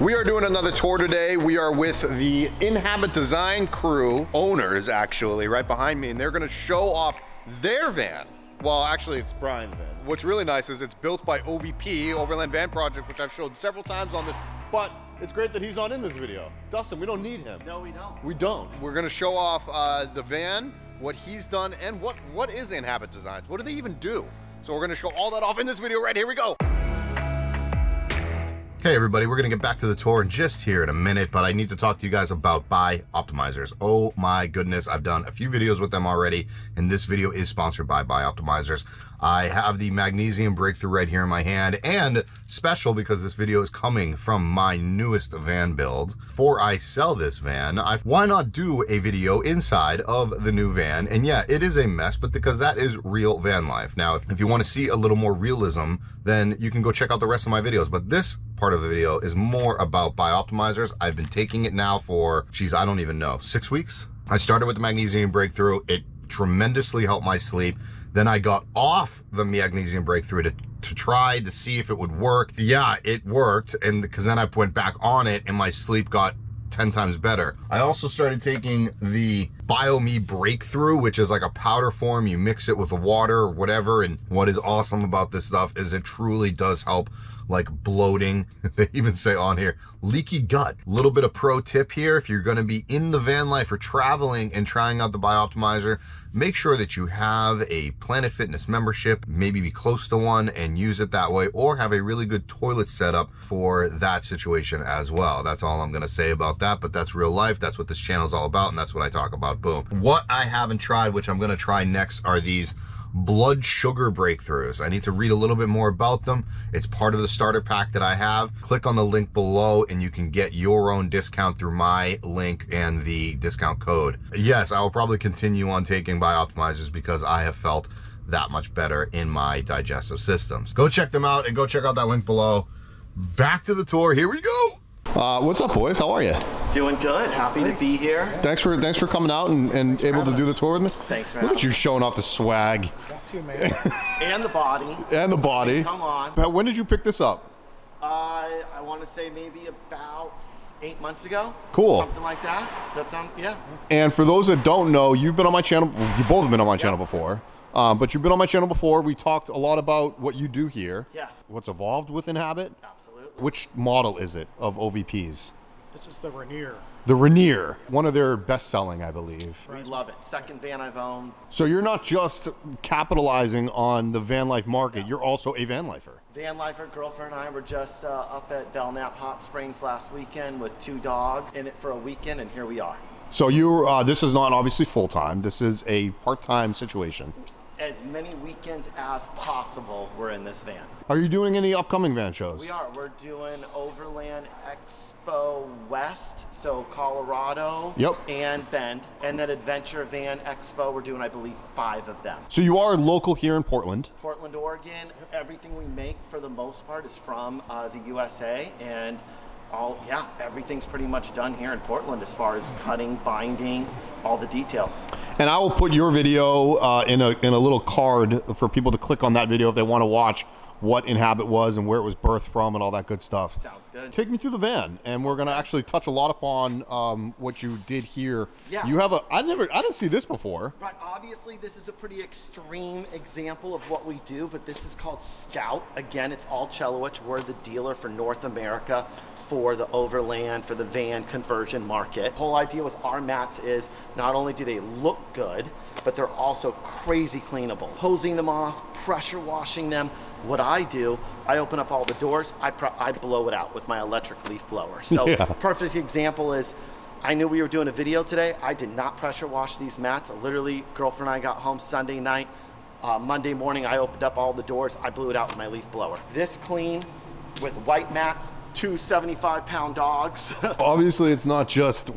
We are doing another tour today. We are with the Inhabit design crew, owners actually, right behind me, and they're gonna show off their van. Well, actually it's Brian's van. What's really nice is it's built by OVP, Overland Van Project, which I've showed several times on this, but it's great that he's not in this video. Dustin, we don't need him. No, we don't. We don't. We're gonna show off the van, what he's done, and what is Inhabit Designs? What do they even do? So we're gonna show all that off in this video right here we go. Hey everybody, we're gonna get back to the tour in just here in a minute, but I need to talk to you guys about Bioptimizers. Oh my goodness, I've done a few videos with them already, and this video is sponsored by Bioptimizers. I have the magnesium breakthrough right here in my hand, and special because this video is coming from my newest van build. Before I sell this van, why not do a video inside of the new van? And yeah, it is a mess, but because that is real van life. Now, if you want to see a little more realism, then you can go check out the rest of my videos, but this part of the video is more about Bioptimizers. I've been taking it now for, geez, I don't even know, 6 weeks? I started with the magnesium breakthrough. It tremendously helped my sleep. Then I got off the magnesium breakthrough to try to see if it would work. Yeah, it worked, and because then I went back on it and my sleep got 10 times better. I also started taking the BioMe breakthrough, which is like a powder form. You mix it with the water or whatever, and what is awesome about this stuff is it truly does help like bloating. They even say on here, leaky gut. Little bit of pro tip here, if you're gonna be in the van life or traveling and trying out the Bioptimizer, make sure that you have a Planet Fitness membership, maybe be close to one and use it that way, or have a really good toilet setup for that situation as well. That's all I'm gonna say about that, but that's real life. That's what this channel is all about, and that's what I talk about, boom. What I haven't tried, which I'm gonna try next, are these blood sugar breakthroughs. I need to read a little bit more about them. It's part of the starter pack that I have. Click on the link below and you can get your own discount through my link and the discount code. Yes, I will probably continue on taking Bioptimizers because I have felt that much better in my digestive systems. Go check them out and go check out that link below. Back to the tour, here we go. What's up, boys? How are you? Doing good. Happy to be here. Thanks for coming out and able to do the tour with me. Thanks for Look at you showing off the swag. Got to, man. And the body. And the body. Come on. When did you pick this up? I want to say maybe about 8 months ago. Cool. Something like that. That sound, yeah. And for those that don't know, you've been on my channel. You both have been on my channel before. But you've been on my channel before. We talked a lot about what you do here. Yes. What's evolved with Inhabit. Absolutely. Which model is it of OVP's? This is the Rainier. The Rainier, one of their best-selling, I believe. We love it. Second van I've owned. So you're not just capitalizing on the van life market, you're also a van lifer. Van lifer, girlfriend and I were just up at Belknap Hot Springs last weekend with 2 dogs in it for a weekend, and here we are. So you, this is not obviously full-time, this is a part-time situation. As many weekends as possible, we're in this van. Are you doing any upcoming van shows? We are. We're doing Overland Expo West, so Colorado and Bend. And then Adventure Van Expo, we're doing, I believe, 5 of them. So you are local here in Portland? Portland, Oregon. Everything we make, for the most part, is from the USA. And everything's pretty much done here in Portland as far as cutting, binding, all the details. And I will put your video in a little card for people to click on that video if they want to watch what Inhabit was and where it was birthed from and all that good stuff. Sounds good. Take me through the van, and we're gonna actually touch a lot upon what you did here. Yeah. You have I didn't see this before. Right, obviously this is a pretty extreme example of what we do, but this is called Scout. Again, it's all Chelowich. We're the dealer for North America for the overland, for the van conversion market. The whole idea with our mats is not only do they look good, but they're also crazy cleanable. Hosing them off, pressure washing them. What I do, I open up all the doors, I blow it out with my electric leaf blower. So perfect example is, I knew we were doing a video today. I did not pressure wash these mats. Literally, girlfriend and I got home Sunday night. Monday morning, I opened up all the doors, I blew it out with my leaf blower. This clean with white mats, 2 75-pound dogs. Obviously, it's not just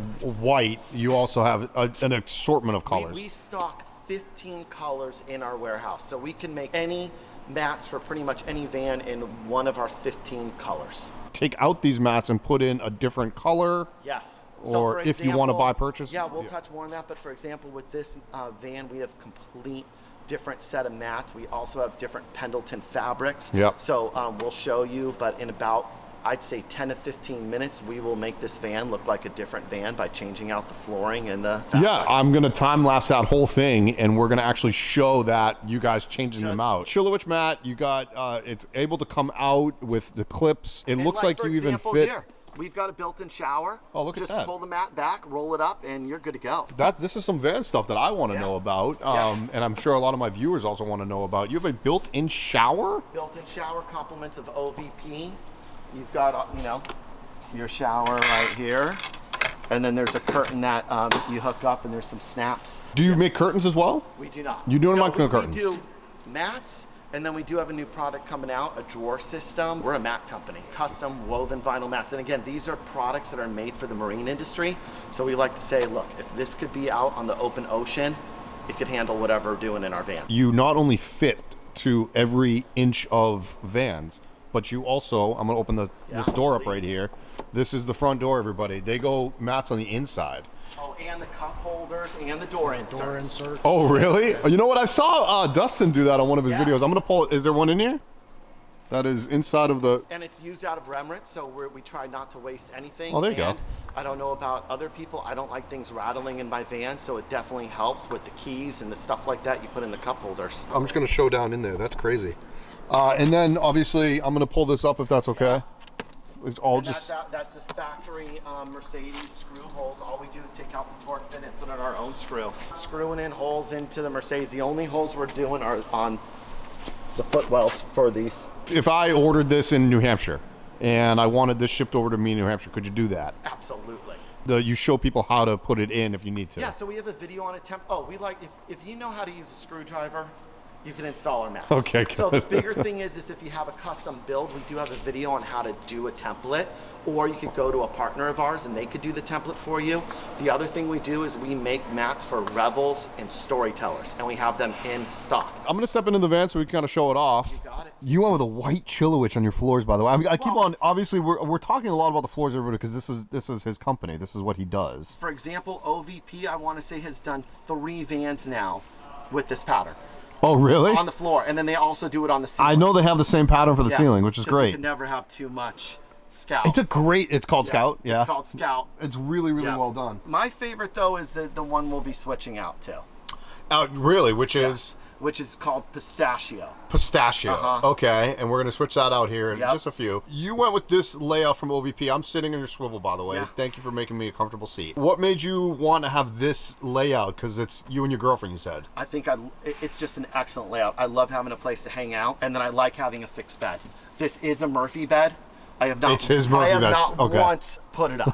white. You also have an assortment of colors. We stock 15 colors in our warehouse, so we can make any mats for pretty much any van in one of our 15 colors. Take out these mats and put in a different color? Yes. Or if you want to buy purchase? Yeah, we'll touch more on that, but for example, with this van, we have complete different set of mats. We also have different Pendleton fabrics. Yep. So we'll show you, but in about I'd say 10 to 15 minutes, we will make this van look like a different van by changing out the flooring and the fabric. Yeah, I'm gonna time lapse that whole thing, and we're gonna actually show that you guys changing them out. Chillowich mat, you got it's able to come out with the clips. It looks like you even fit. Here, we've got a built-in shower. Oh, look at that. Just pull the mat back, roll it up, and you're good to go. This is some van stuff that I want to know about, and I'm sure a lot of my viewers also want to know about. You have a built-in shower? Built-in shower, compliments of OVP. You've got, you know, your shower right here, and then there's a curtain that you hook up, and there's some snaps. Do you make curtains as well? We do not. You do not No, make curtains? We do mats, and then we do have a new product coming out, a drawer system. We're a mat company, custom woven vinyl mats. And again, these are products that are made for the marine industry. So we like to say, look, if this could be out on the open ocean, it could handle whatever we're doing in our van. You not only fit to every inch of vans, but you also, I'm gonna open this door up right here. This is the front door, everybody. They go mats on the inside. Oh, and the cup holders and the door inserts. Door inserts. Oh, really? You know what? I saw Dustin do that on one of his videos. I'm gonna pull it. Is there one in here? That is inside of the... And it's used out of remnants, so we try not to waste anything. Oh, there you go. I don't know about other people. I don't like things rattling in my van, so it definitely helps with the keys and the stuff like that you put in the cup holders. I'm just gonna show down in there. That's crazy. And then obviously I'm gonna pull this up if that's okay. It's all and just... that's just factory Mercedes screw holes. All we do is take out the torque pin and put in our own screw. Screwing in holes into the Mercedes. The only holes we're doing are on the footwells for these. If I ordered this in New Hampshire and I wanted this shipped over to me in New Hampshire, could you do that? Absolutely. You show people how to put it in if you need to. Yeah, so we have a video on it. We like, if you know how to use a screwdriver, you can install our mats. Okay, good. So the bigger thing is if you have a custom build, we do have a video on how to do a template, or you could go to a partner of ours and they could do the template for you. The other thing we do is we make mats for revels and storytellers, and we have them in stock. I'm gonna step into the van so we can kind of show it off. You got it. You went with a white Chillowich on your floors, by the way. I keep on, obviously we're talking a lot about the floors, everybody, because this is his company. This is what he does. For example, OVP, I want to say, has done 3 vans now with this pattern. Oh, really? On the floor, and then they also do it on the ceiling. I know they have the same pattern for the ceiling, which is great. You can never have too much Scout. It's called Scout, yeah. It's called Scout. It's really, really well done. My favorite, though, is the one we'll be switching out to. Really? Which is? Which is called Pistachio. Pistachio. Okay, and we're going to switch that out here in just a few. You went with this layout from OVP. I'm sitting in your swivel, by the way. Thank you for making me a comfortable seat. What made you want to have this layout? Because it's you and your girlfriend, you said. I think it's just an excellent layout. I love having a place to hang out, and then I like having a fixed bed. This is a Murphy bed. I have not. It's his Murphy bed. I have not once put it up.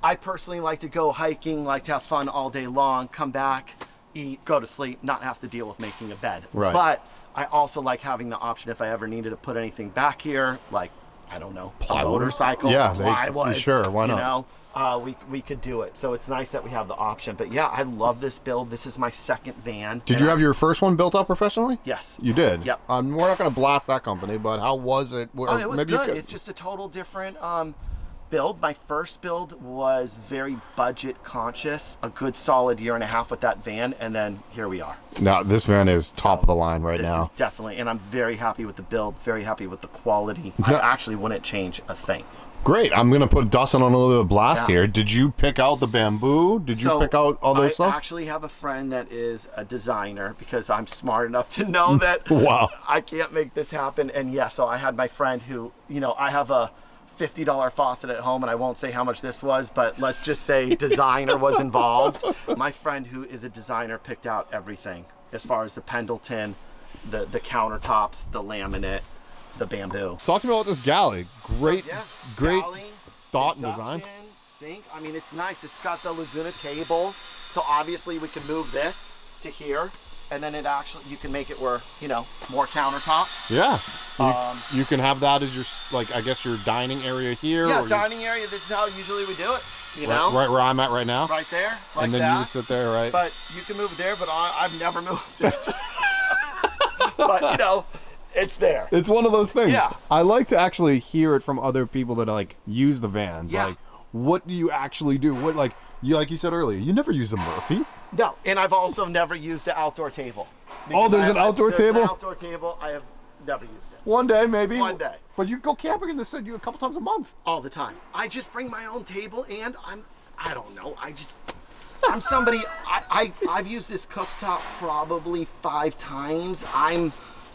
I personally like to go hiking, like to have fun all day long, come back, eat, go to sleep, not have to deal with making a bed. Right. But I also like having the option if I ever needed to put anything back here, like, I don't know, a motorcycle, plywood. Sure, why not? You know, we could do it. So it's nice that we have the option. But yeah, I love this build. This is my second van. Did you have your first one built up professionally? Yes. You did? Yep. We're not going to blast that company, but how was it? Oh, it was good. It's just a total different build. My first build was very budget conscious, a good solid 1.5 years with that van, and then here we are. Now this van is top of the line right now. This is definitely, and I'm very happy with the build, very happy with the quality. I actually wouldn't change a thing. Great. I'm going to put Dustin on a little bit of blast here. Did you pick out the bamboo? Did you pick out all those stuff? I actually have a friend that is a designer, because I'm smart enough to know that I can't make this happen. And yeah, so I had my friend who, you know, I have a $50 faucet at home, and I won't say how much this was, but let's just say designer was involved. My friend who is a designer picked out everything as far as the Pendleton, the countertops, the laminate, the bamboo. Talk to me about this galley. Great, great galley, thought and design. Sink. I mean, it's nice. It's got the Laguna table, so obviously we can move this to here, and then it actually, you can make it where, you know, more countertop. Yeah. You can have that as your, like, I guess your dining area here. Yeah, or dining area. This is how usually we do it. You know, right where I'm at right now. Right there, like and then that. you would sit there, right? But you can move it there, but I've never moved it. But you know, it's there. It's one of those things. Yeah. I like to actually hear it from other people that like use the vans. Yeah. Like, what do you actually do? What, like you said earlier, you never use a Murphy. No, and I've also never used the outdoor table. Oh, there's an outdoor table? An outdoor table. I have Never used it. One day, maybe. One day. But you go camping in this you a couple times a month. All the time. I just bring my own table, and I don't know. I'm somebody. I've used this cooktop probably 5 times.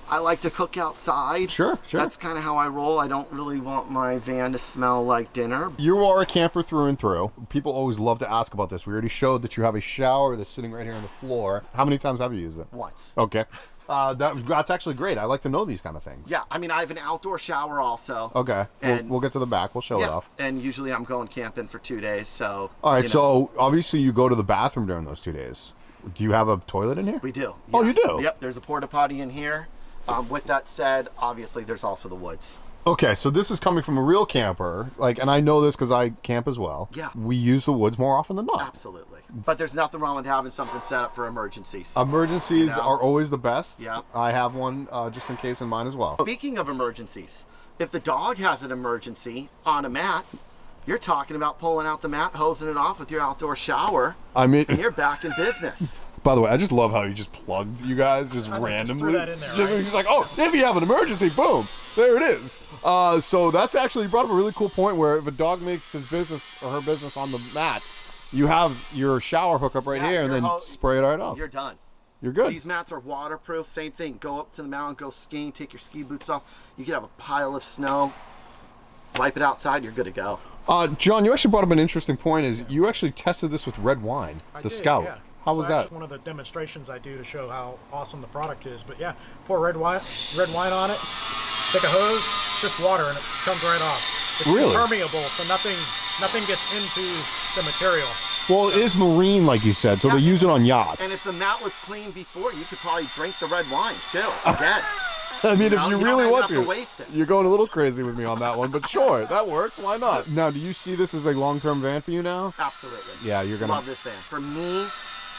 I like to cook outside. Sure. That's kind of how I roll. I don't really want my van to smell like dinner. You are a camper through and through. People always love to ask about this. We already showed that you have a shower that's sitting right here on the floor. How many times have you used it? Once. Okay. That's actually great. I like to know these kind of things. Yeah, I mean, I have an outdoor shower also. Okay. And we'll get to the back. We'll show it off. And usually I'm going camping for 2 days, so. All right, so obviously you go to the bathroom during those 2 days. Do you have a toilet in here? We do. Oh, you yes. do? Yep, there's a porta potty in here. With that said, obviously there's also the woods. Okay, so this is coming from a real camper, and I know this because I camp as well. Yeah. We use the woods more often than not. Absolutely. But there's nothing wrong with having something set up for emergencies. Emergencies are always the best. Yeah. I have one just in case in mine as well. Speaking of emergencies, if the dog has an emergency on a mat, you're talking about pulling out the mat, hosing it off with your outdoor shower, I mean, and you're back in business. by the way, I just love how you just plugged you guys just randomly. Just threw that in there, right? He's like, oh, if you have an emergency, boom, there it is. So that's actually, you brought up a really cool point where if a dog makes his business or her business on the mat, you have your shower hookup right here and then spray it right off. You're done. You're good. These mats are waterproof. Same thing. Go up to the mountain, go skiing, take your ski boots off. You could have a pile of snow, wipe it outside, you're good to go. John, you actually brought up an interesting point. Is you actually tested this with red wine, the Scout. Yeah. How was that? One of the demonstrations I do to show how awesome the product is. But yeah, pour red wine on it. Take a hose, just water, and it comes right off. It's really impermeable, so nothing gets into the material. Well, it is marine, like you said, so they use it on yachts. And if the mat was clean before, you could probably drink the red wine too. Again. I mean, if you really want to waste it. You're going a little crazy with me on that one, but sure, that works. Why not? Now, do you see this as a long-term van for you now? Absolutely. Yeah, you're gonna love this van. For me,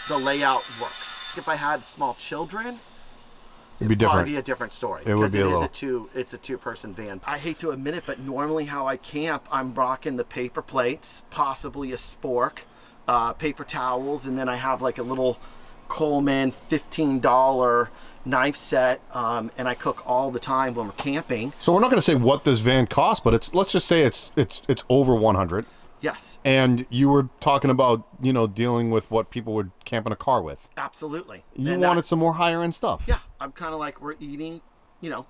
the layout works. If I had small children, it'd be different. Probably be a different story. It would be it's a two-person van. I hate to admit it, but normally how I camp, I'm rocking the paper plates, possibly a spork, paper towels, and then I have like a little Coleman $15 knife set, and I cook all the time when we're camping. So we're not going to say what this van costs, but let's just say it's over 100. Yes. And you were talking about, dealing with what people would camp in a car with. Absolutely. You wanted some more higher end stuff. Yeah, I'm kind of like we're eating,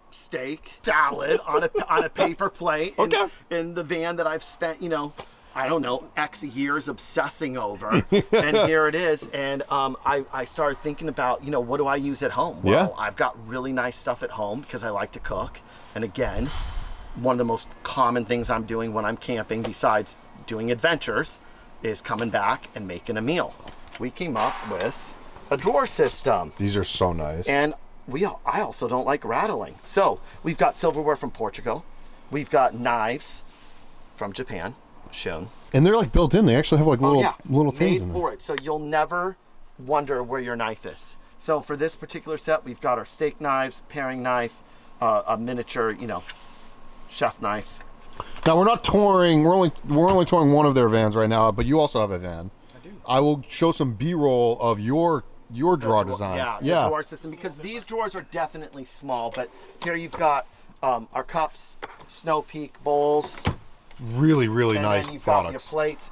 steak, salad on a paper plate in the van that I've spent, I don't know, X years obsessing over, and here it is. And I started thinking about, what do I use at home? Well, I've got really nice stuff at home because I like to cook. And again, one of the most common things I'm doing when I'm camping, besides doing adventures, is coming back and making a meal. We came up with a drawer system. These are so nice. And I also don't like rattling. So we've got silverware from Portugal. We've got knives from Japan. Shown. And they're like built in. They actually have like little things in made there. for it, so you'll never wonder where your knife is. So for this particular set, we've got our steak knives, paring knife, a miniature, chef knife. Now we're not touring. We're only touring one of their vans right now, but you also have a van. I do. I will show some B-roll of your drawer design. Yeah, the drawer system, because these drawers are definitely small. But here you've got our cups, Snow Peak bowls. Really, really and nice then you've products. got your plates,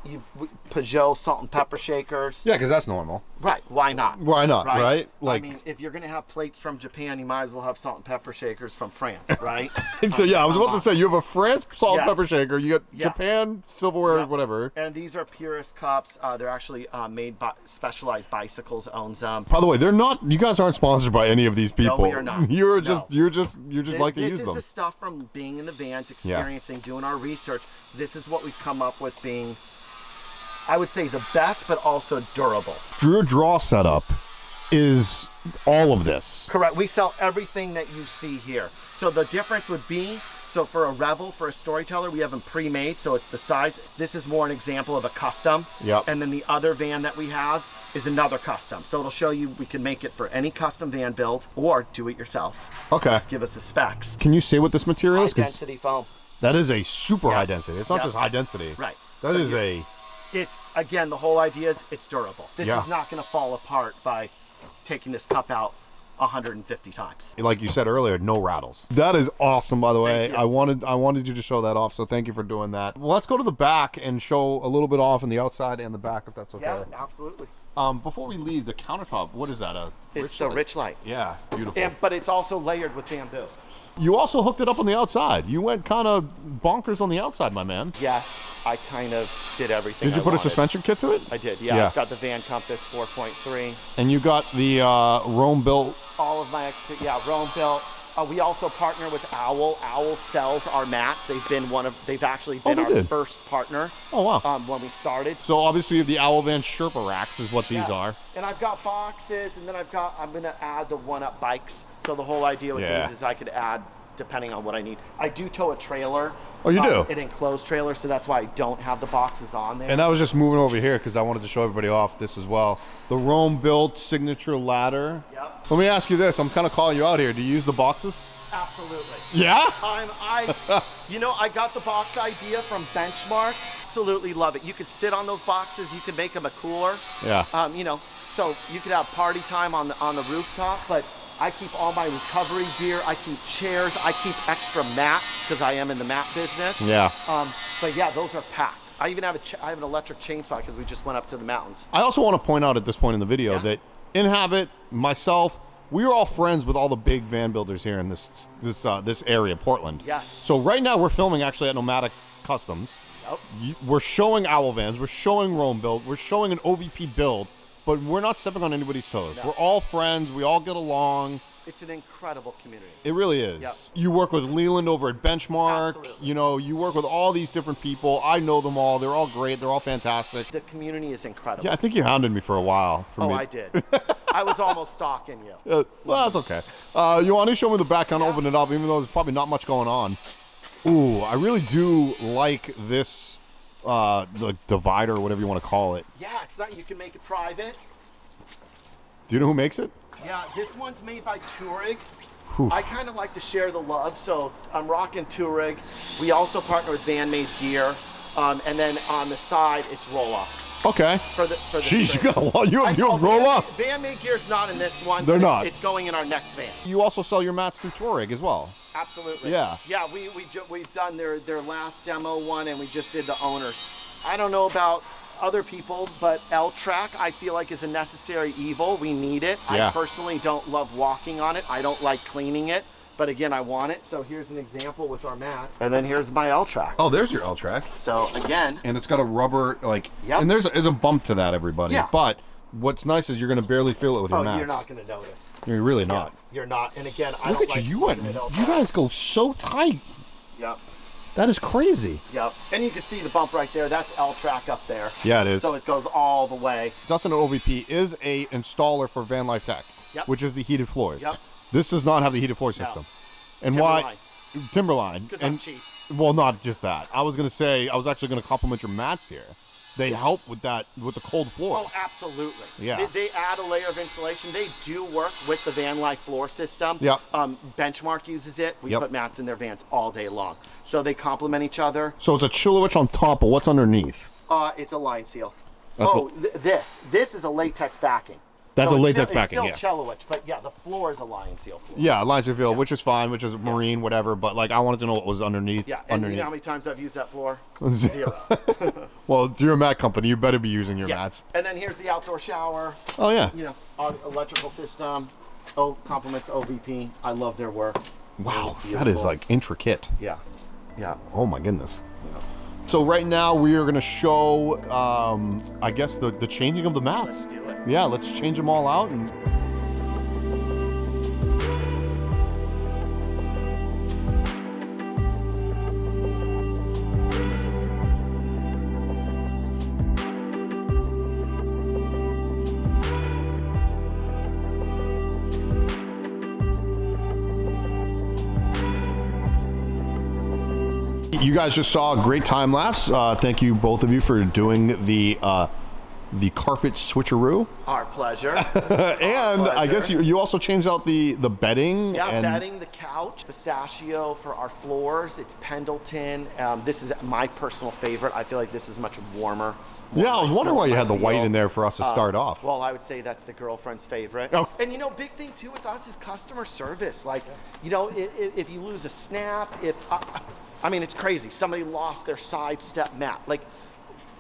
Peugeot salt and pepper shakers. Yeah, because that's normal. Right, why not? Why not, right? Like, I mean, if you're going to have plates from Japan, you might as well have salt and pepper shakers from France, right? So yeah, I was about to say, you have a France salt and pepper shaker, you got Japan silverware, whatever. And these are Purist cups. They're actually made by Specialized Bicycles owns them. By the way, you guys aren't sponsored by any of these people. No, we are not. You're just like to use them. This is the stuff from being in the vans, experiencing, doing our research. This is what we've come up with being, I would say, the best, but also durable. Your draw setup is all of this. Correct. We sell everything that you see here. So the difference would be, so for a Revel, for a storyteller, we have them pre-made, so it's the size. This is more an example of a custom. Yep. And then the other van that we have is another custom. So it'll show you we can make it for any custom van build or do it yourself. Okay. Just give us the specs. Can you say what this material is? High density foam. That is a super high density. It's not just high density. Right. That is It's, again, the whole idea is it's durable. This is not going to fall apart by taking this cup out 150 times. Like you said earlier, no rattles. That is awesome, by the way. I wanted you to show that off, so thank you for doing that. Well, let's go to the back and show a little bit off in the outside and the back, if that's okay. Yeah, absolutely. Before we leave, the countertop, what is that? It's a rich light. Yeah, beautiful. But it's also layered with bamboo. You also hooked it up on the outside. You went kind of bonkers on the outside, my man. Yes, I kind of did everything. Did you put a suspension kit to it? I did, yeah. I've got the Van Compass 4.3. And you got the Rome built. All of my, Rome built. We also partner with Owl. Owl sells our mats. They've actually been our first partner. Oh, wow. When we started. So obviously the Owl Van Sherpa racks is what these are. And I've got boxes, and then I'm gonna add the one-up bikes. So the whole idea with these is I could add depending on what I need. I do tow a trailer. Oh, you do? An enclosed trailer, so that's why I don't have the boxes on there. And I was just moving over here because I wanted to show everybody off this as well. The Rome built signature ladder. Yep. Let me ask you this. I'm kind of calling you out here. Do you use the boxes? Absolutely. Yeah? I got the box idea from Benchmark. Absolutely love it. You could sit on those boxes. You could make them a cooler. Yeah. So you could have party time on the rooftop, but I keep all my recovery gear. I keep chairs. I keep extra mats because I am in the mat business. Yeah. But yeah, those are packed. I even have I have an electric chainsaw because we just went up to the mountains. I also want to point out at this point in the video that Inhabit, myself, we are all friends with all the big van builders here in this area, Portland. Yes. So right now we're filming actually at Nomadic Customs. Yep. We're showing Owl Vans. We're showing Rome build. We're showing an OVP build. But we're not stepping on anybody's toes. No. We're all friends. We all get along. It's an incredible community. It really is. Yep. You work with Leland over at Benchmark. Absolutely. You work with all these different people. I know them all. They're all great. They're all fantastic. The community is incredible. Yeah, I think you hounded me for a while. I did. I was almost stalking you. Well, that's okay. You want to show me the back? I'll open it up, even though there's probably not much going on. Ooh, I really do like this. The divider, or whatever you want to call it. Yeah, you can make it private. Do you know who makes it? Yeah, this one's made by Tourig. Oof. I kind of like to share the love, so I'm rocking Tourig. We also partner with Van Made Gear, and then on the side it's roll-up. Okay. For the Jeez, springs. you got a lot. You roll up. Van Made Gear's not in this one. They're not. It's going in our next van. You also sell your mats through Tourig as well. Absolutely. Yeah. Yeah, we've done their last demo one, and we just did the owners. I don't know about other people, but L-Track I feel like is a necessary evil. We need it. Yeah. I personally don't love walking on it. I don't like cleaning it, but again, I want it. So here's an example with our mats. And then here's my L-Track. Oh, there's your L-Track. So again. And it's got a rubber, and there's a bump to that, everybody. Yeah. But what's nice is you're going to barely feel it with your mats. You're not going to notice. You're really not. Yeah, you're not. And again, I Look don't at like you guys go so tight. Yep. That is crazy. Yep. And you can see the bump right there. That's L-Track up there. Yeah, it is. So it goes all the way. Dustin at OVP is a installer for VanLife Tech, which is the heated floors. Yep. This does not have the heated floor system. And Timberline. Timberline. Because I'm cheap. Well, not just that. I was actually going to compliment your mats here. They help with the cold floor. Oh, absolutely. Yeah. They add a layer of insulation. They do work with the VanLife floor system. Yep. Benchmark uses it. We put mats in their vans all day long. So they complement each other. So it's a Chilowich on top, but what's underneath? It's a line seal. This is a latex backing. That's a latex backing, It's still Chilowich, but yeah, the floor is a lion seal floor. Yeah, line seal, which is fine, which is marine, whatever. But I wanted to know what was underneath. Yeah, and you know how many times I've used that floor? 0. Well, you're a mat company. You better be using your mats. And then here's the outdoor shower. Oh yeah. Our electrical system. Compliments OVP. I love their work. Wow, that is intricate. Yeah. Yeah. Oh my goodness. Yeah. So right now we are going to show, I guess, the changing of the mats. Let's do it. Yeah, let's change them all out. And you guys just saw a great time lapse. Thank you both of you for doing the the carpet switcheroo. Our pleasure. And I guess you also changed out the bedding. Yeah, bedding, the couch, pistachio for our floors. It's Pendleton. This is my personal favorite. I feel like this is much warmer. Yeah, I was wondering why you had the white in there for us to start off. Well, I would say that's the girlfriend's favorite. Oh. And you know, big thing too with us is customer service. Like, you know, if you lose a snap, I mean, it's crazy. Somebody lost their side step mat. Like,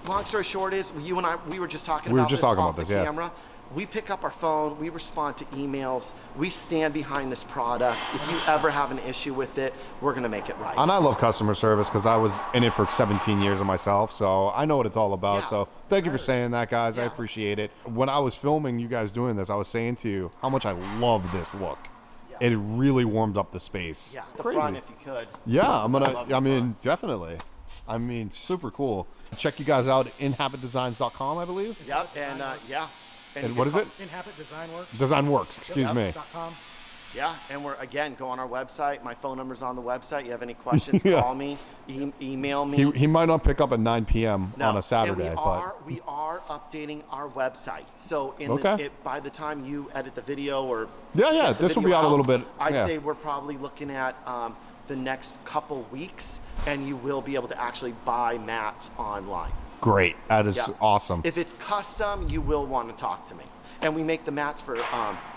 long story short is, you and I, we were just talking about this off the camera. We pick up our phone, we respond to emails, we stand behind this product. If you ever have an issue with it, we're gonna make it right. And I love customer service because I was in it for 17 years of myself, so I know what it's all about. Yeah. So thank you for saying that, guys. I Yeah. appreciate it. When I was filming you guys doing this, I was saying to you how much I love this look. Yeah. It really warmed up the space. Yeah, the Crazy. front if you could. Yeah, I mean, front. definitely. I mean, super cool. Check you guys out, inhabitdesigns.com, I believe. Yep, and yeah. And what is it? Inhabit Design Works. Design Works, excuse me. .com. Yeah, and we're, again, go on our website. My phone number's on the website. You have any questions, Yeah. call me, email me. He might not pick up at 9 p.m. on a Saturday, and but we are updating our website. So by the time you edit the video or yeah, get the this will video be out a little bit. I'd yeah. say we're probably looking at the next couple weeks, and you will be able to actually buy mats online. Great, that is Yeah. awesome. If it's custom, you will want to talk to me. And we make the mats for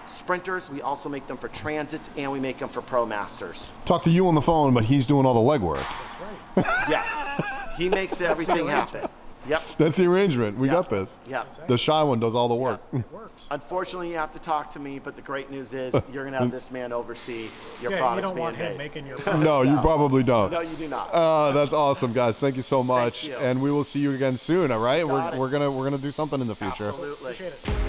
sprinters. We also make them for transits, and we make them for pro masters. Talk to you on the phone, but he's doing all the legwork. That's right. Yes, he makes everything happen. Yep. That's the arrangement. We got this. Yep. The shy one does all the work. It works. Unfortunately, you have to talk to me, but the great news is you're going to have this man oversee your Yeah, you products don't being want him made. making your No, you probably don't. No, you do not. That's awesome, guys. Thank you so much, you. and we will see you again soon. All right, Got it. we're gonna do something in the future. Absolutely. Appreciate it.